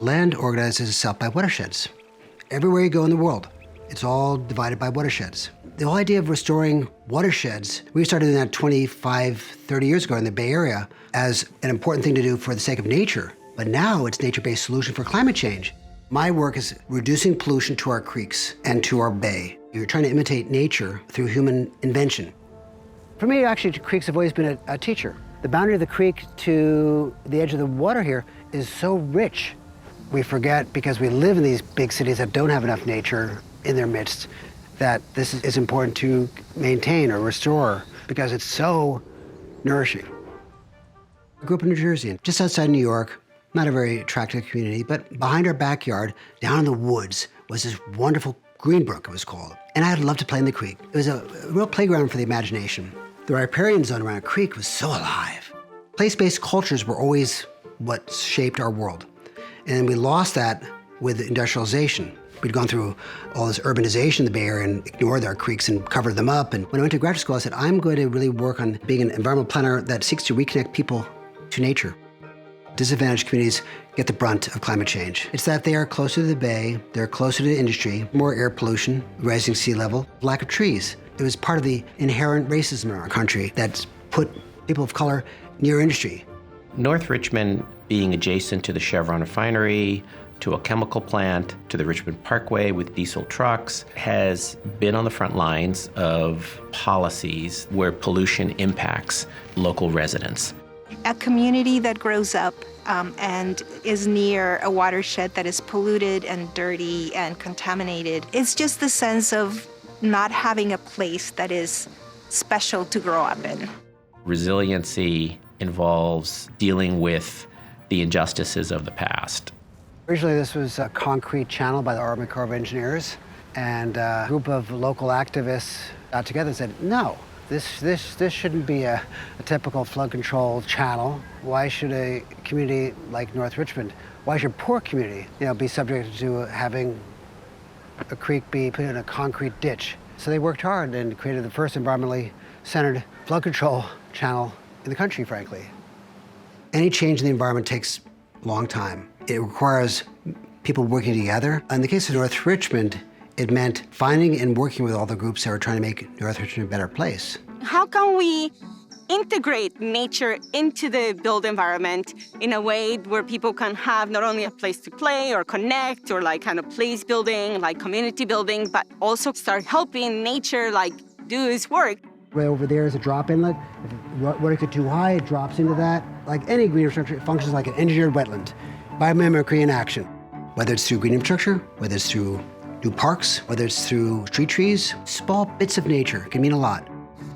land organizes itself by watersheds. Everywhere you go in the world, it's all divided by watersheds. The whole idea of restoring watersheds, we started doing that 25, 30 years ago in the Bay Area as an important thing to do for the sake of nature. But now it's nature-based solution for climate change. My work is reducing pollution to our creeks and to our bay. You're trying to imitate nature through human invention. For me, actually, creeks have always been a teacher. The boundary of the creek to the edge of the water here is so rich. We forget, because we live in these big cities that don't have enough nature in their midst, that this is important to maintain or restore because it's so nourishing. I grew up in New Jersey, just outside New York. Not a very attractive community, but behind our backyard, down in the woods, was this wonderful Greenbrook, it was called. And I'd love to play in the creek. It was a real playground for the imagination. The riparian zone around a creek was so alive. Place-based cultures were always what shaped our world. And we lost that with industrialization. We'd gone through all this urbanization in the Bay Area and ignored our creeks and covered them up. And when I went to graduate school, I said, I'm going to really work on being an environmental planner that seeks to reconnect people to nature. Disadvantaged communities get the brunt of climate change. It's that they are closer to the bay, they're closer to industry, more air pollution, rising sea level, lack of trees. It was part of the inherent racism in our country that's put people of color near industry. North Richmond being adjacent to the Chevron refinery, to a chemical plant, to the Richmond Parkway with diesel trucks, has been on the front lines of policies where pollution impacts local residents. A community that grows up and is near a watershed that is polluted and dirty and contaminated, it's just the sense of not having a place that is special to grow up in. Resiliency involves dealing with the injustices of the past. Originally, this was a concrete channel by the Army Corps of Engineers, and a group of local activists got together and said, no, this shouldn't be a typical flood control channel. Why should a community like North Richmond, why should a poor community, be subject to having a creek be put in a concrete ditch? So they worked hard and created the first environmentally centered flood control channel in the country, frankly. Any change in the environment takes a long time. It requires people working together. In the case of North Richmond, it meant finding and working with all the groups that were trying to make North Richmond a better place. How can we integrate nature into the built environment in a way where people can have not only a place to play or connect or kind of place building, like community building, but also start helping nature do its work. Right over there is a drop inlet. If water gets too high, it drops into that. Like any green infrastructure, it functions like an engineered wetland. Biomimicry in action. Whether it's through green infrastructure, whether it's through new parks, whether it's through street trees, small bits of nature can mean a lot.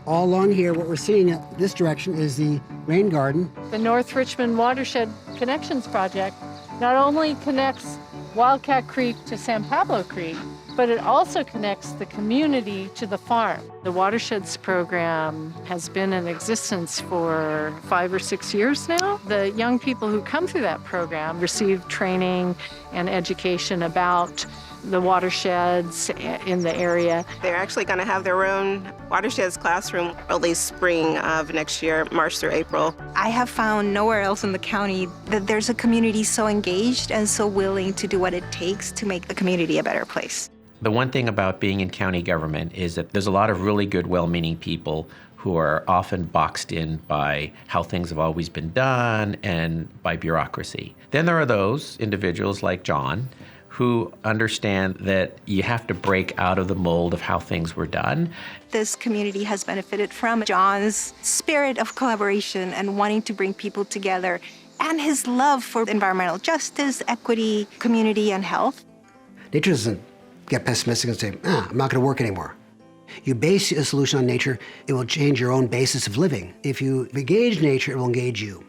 All along here, what we're seeing in this direction is the rain garden. The North Richmond Watershed Connections Project not only connects Wildcat Creek to San Pablo Creek, but it also connects the community to the farm. The Watersheds program has been in existence for 5 or 6 years now. The young people who come through that program receive training and education about the watersheds in the area. They're actually going to have their own watersheds classroom early spring of next year, March through April. I have found nowhere else in the county that there's a community so engaged and so willing to do what it takes to make the community a better place. The one thing about being in county government is that there's a lot of really good, well-meaning people who are often boxed in by how things have always been done and by bureaucracy. Then there are those individuals like John who understand that you have to break out of the mold of how things were done. This community has benefited from John's spirit of collaboration and wanting to bring people together, and his love for environmental justice, equity, community, and health. Nature doesn't get pessimistic and say, I'm not going to work anymore. You base a solution on nature, it will change your own basis of living. If you engage nature, it will engage you.